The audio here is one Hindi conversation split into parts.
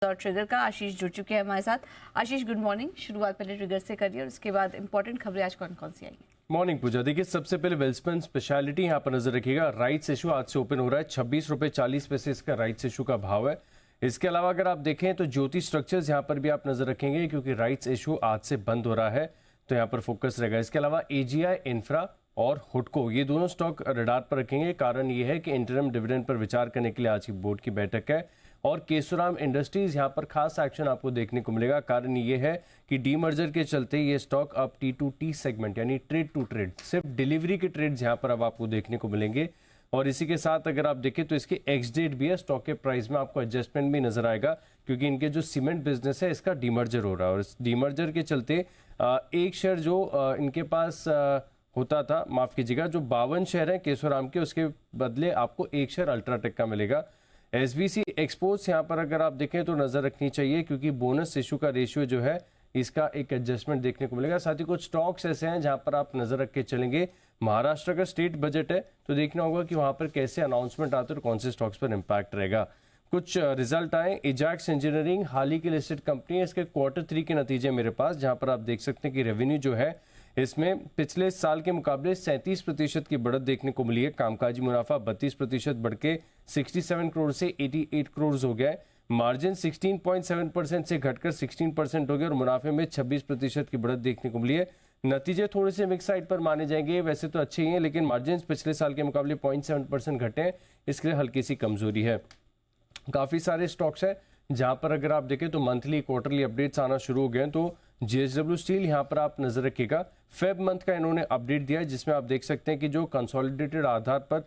और ट्रिगर का आशीष जुड़ चुके हैं हमारे साथ। आशीष, गुड मॉर्निंग। शुरुआत पहले ट्रिगर से करिए और उसके बाद इंपॉर्टेंट खबरें आज कौन कौन सी आएंगी। मॉर्निंग पूजा। देखिए, सबसे पहले वेल्सपन स्पेशलिटी यहाँ पर नजर रखिएगा। राइट्स इशू आज से ओपन हो रहा है, 26 रुपये 40 पैसे इसका राइट्स इशू का भाव है। इसके अलावा अगर आप देखें तो ज्योति स्ट्रक्चर्स यहाँ पर भी आप नजर रखेंगे, क्योंकि राइट्स इशू आज से बंद हो रहा है तो यहाँ पर फोकस रहेगा। इसके अलावा एजीआई इंफ्रा और हुडको, ये दोनों स्टॉक रडार पर रखेंगे। कारण ये है कि इंटरम डिविडेंड पर विचार करने के लिए आज की बोर्ड की बैठक है। और केशोराम इंडस्ट्रीज यहाँ पर खास एक्शन आपको देखने को मिलेगा। कारण ये है कि डीमर्जर के चलते ये स्टॉक अब T2T सेगमेंट यानी ट्रेड टू ट्रेड, सिर्फ डिलीवरी के ट्रेड्स यहाँ पर अब आपको देखने को मिलेंगे। और इसी के साथ अगर आप देखें तो इसके एक्स डेट भी है, स्टॉक के प्राइस में आपको एडजस्टमेंट भी नजर आएगा, क्योंकि इनके जो सीमेंट बिजनेस है इसका डीमर्जर हो रहा है। और इस डीमर्जर के चलते एक शेयर जो इनके पास होता था, माफ कीजिएगा, जो 52 शेयर है केशोराम के, उसके बदले आपको एक शेयर अल्ट्राटेक का मिलेगा। एसबीसी एक्सपोर्ट्स यहाँ पर अगर आप देखें तो नजर रखनी चाहिए, क्योंकि बोनस इशू का रेशियो जो है इसका एक एडजस्टमेंट देखने को मिलेगा। साथ ही कुछ स्टॉक्स ऐसे हैं जहां पर आप नजर रख के चलेंगे। महाराष्ट्र का स्टेट बजट है तो देखना होगा कि वहां पर कैसे अनाउंसमेंट आते हैं और कौन से स्टॉक्स पर इंपैक्ट रहेगा। कुछ रिजल्ट आए। एजैक्स इंजीनियरिंग हाल ही की लिस्टेड कंपनी है, इसके Q3 के नतीजे मेरे पास, जहां पर आप देख सकते हैं कि रेवेन्यू जो है इसमें पिछले साल के मुकाबले 37% की बढ़त देखने को मिली है। कामकाजी मुनाफा 32% बढ़ के 67 करोड़ से 88 करोड़ हो गया है। मार्जिन 16.7% से घटकर 16% हो गया और मुनाफे में 26% की बढ़त देखने को मिली है। नतीजे थोड़े से मिक्स साइड पर माने जाएंगे, वैसे तो अच्छे ही हैं, लेकिन मार्जिन पिछले साल के मुकाबले 0.7% घटे हैं, इसके लिए हल्की सी कमजोरी है। काफी सारे स्टॉक्स हैं जहां पर अगर आप देखें तो मंथली क्वार्टरली अपडेट्स आना शुरू हो गए हैं। तो JSW स्टील यहाँ पर आप नजर रखिएगा। फेब मंथ का इन्होंने अपडेट दिया है, जिसमें आप देख सकते हैं कि जो कंसोलिडेटेड आधार पर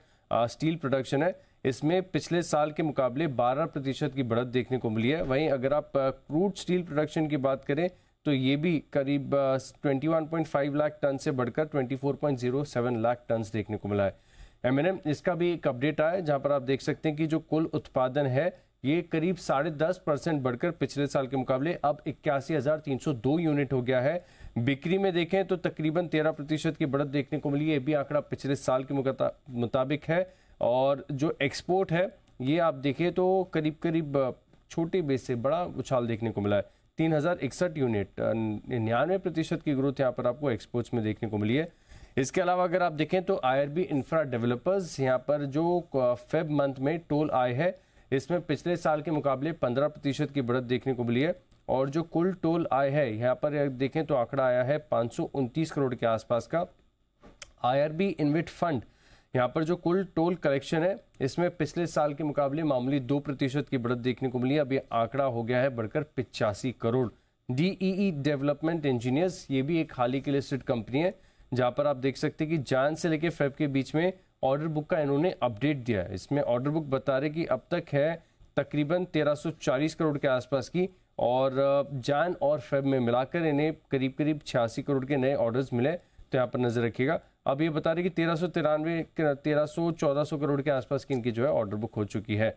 स्टील प्रोडक्शन है इसमें पिछले साल के मुकाबले 12% की बढ़त देखने को मिली है। वहीं अगर आप क्रूड स्टील प्रोडक्शन की बात करें तो ये भी करीब 21.5 लाख टन से बढ़कर 24.07 लाख टन देखने को मिला है। M&M इसका भी एक अपडेट आया है, जहां पर आप देख सकते हैं कि जो कुल उत्पादन है ये करीब 10.5% बढ़कर पिछले साल के मुकाबले अब 81,302 यूनिट हो गया है। बिक्री में देखें तो तकरीबन 13% की बढ़त देखने को मिली है, ये भी आंकड़ा पिछले साल के मुताबिक है। और जो एक्सपोर्ट है ये आप देखें तो करीब करीब छोटे बेस से बड़ा उछाल देखने को मिला है, 3061 यूनिट, 99% की ग्रोथ यहाँ पर आपको एक्सपोर्ट्स में देखने को मिली है। इसके अलावा अगर आप देखें तो IRB इंफ्रा डेवलपर्स, यहाँ पर जो फेब मंथ में टोल आय है इसमें पिछले साल के मुकाबले 15% की बढ़त देखने को मिली है। और जो कुल टोल आय है यहाँ पर देखें तो आंकड़ा आया है 529 करोड़ के आसपास का। IRB इन्वेट फंड, यहाँ पर जो कुल टोल कलेक्शन है इसमें पिछले साल के मुकाबले मामूली 2% की बढ़त देखने को मिली है। अब ये आंकड़ा हो गया है बढ़कर 85 करोड़। DEE डेवलपमेंट इंजीनियर्स, ये भी एक हाल ही की लिस्टेड कंपनी है, जहाँ पर आप देख सकते हैं कि जान से लेकर फेब के बीच में ऑर्डर बुक का इन्होंने अपडेट दिया है। इसमें ऑर्डर बुक बता रहे कि अब तक है तकरीबन 1340 करोड़ के आसपास की, और जान और फेब में मिलाकर इन्हें करीब करीब 86 करोड़ के नए ऑर्डर्स मिले। तो यहाँ पर नजर रखिएगा। अब ये बता रहे कि 1314 करोड़ के आसपास की इनकी जो है ऑर्डर बुक हो चुकी है।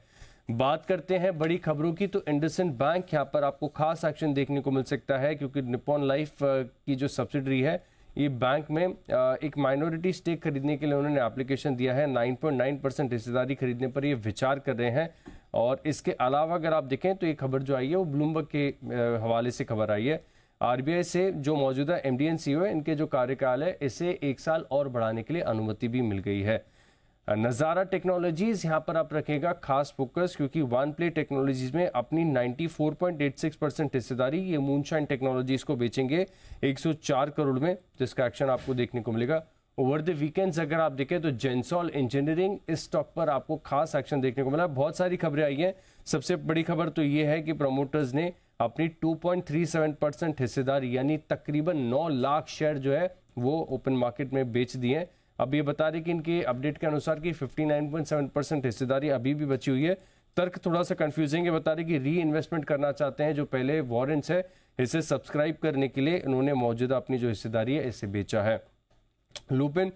बात करते हैं बड़ी खबरों की, तो इंडसइंड बैंक यहाँ पर आपको खास एक्शन देखने को मिल सकता है, क्योंकि निप्पॉन लाइफ की जो सब्सिडरी है ये बैंक में एक माइनॉरिटी स्टेक खरीदने के लिए उन्होंने एप्लीकेशन दिया है। 9.9% हिस्सेदारी खरीदने पर ये विचार कर रहे हैं। और इसके अलावा अगर आप देखें तो ये खबर जो आई है वो ब्लूमबर्ग के हवाले से खबर आई है। RBI से जो मौजूदा MD and CEO है, इनके जो कार्यकाल है इसे 1 साल और बढ़ाने के लिए अनुमति भी मिल गई है। नज़ारा टेक्नोलॉजीज यहाँ पर आप रखेगा खास फोकस, क्योंकि वन प्ले टेक्नोलॉजीज में अपनी 94.86% हिस्सेदारी ये मूनशाइन टेक्नोलॉजीज को बेचेंगे 104 करोड़ में, जिसका एक्शन आपको देखने को मिलेगा। ओवर द वीकेंड्स अगर आप देखें तो जेंसॉल इंजीनियरिंग, इस स्टॉक पर आपको खास एक्शन देखने को मिला। बहुत सारी खबरें आई हैं। सबसे बड़ी खबर तो ये है कि प्रमोटर्स ने अपनी 2.37% हिस्सेदारी यानी तकरीबन 9 लाख शेयर जो है वो ओपन मार्केट में बेच दिए हैं। अब ये बता रहे कि इनके अपडेट के अनुसार कि 59.7% हिस्सेदारी अभी भी बची हुई है। तर्क थोड़ा सा कंफ्यूजिंग है, बता रहे कि री इन्वेस्टमेंट करना चाहते हैं। जो पहले वारंट्स है इसे सब्सक्राइब करने के लिए उन्होंने मौजूदा अपनी जो हिस्सेदारी है इसे बेचा है। लुपिन,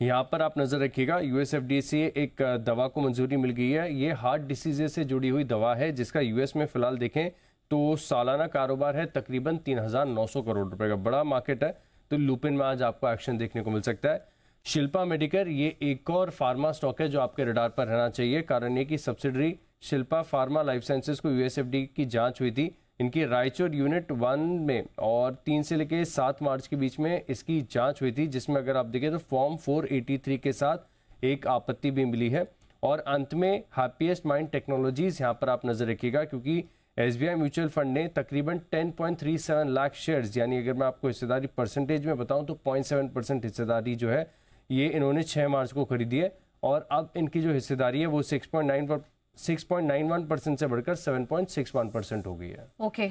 यहाँ पर आप नजर रखिएगा। US FDA से एक दवा को मंजूरी मिल गई है। ये हार्ट डिसीजेज से जुड़ी हुई दवा है, जिसका US में फिलहाल देखें तो सालाना कारोबार है तकरीबन 3,900 करोड़ रुपए का, बड़ा मार्केट है। तो लुपिन में आज आपको एक्शन देखने को मिल सकता है। शिल्पा मेडिकेयर, ये एक और फार्मा स्टॉक है जो आपके रडार पर रहना चाहिए। कारण ये कि subsidiary Shilpa pharma life sciences को यूएसएफडी की जांच हुई थी। इनकी रायचूर यूनिट 1 में और 3 से लेकर 7 मार्च के बीच में इसकी जांच हुई थी, जिसमें अगर आप देखें तो फॉर्म 483 के साथ एक आपत्ति भी मिली है। और अंत में हैप्पीएस्ट माइंड टेक्नोलॉजीज यहाँ पर आप नजर रखिएगा, क्योंकि एसबीआई म्यूचुअल फंड ने तकरीबन 10.37 लाख शेयर्स, यानी अगर मैं आपको हिस्सेदारी परसेंटेज में बताऊं तो 0.7% हिस्सेदारी जो है ये इन्होंने 6 मार्च को खरीदी है। और अब इनकी जो हिस्सेदारी है वो 6.91% से बढ़कर 7.61% हो गई है। ओके।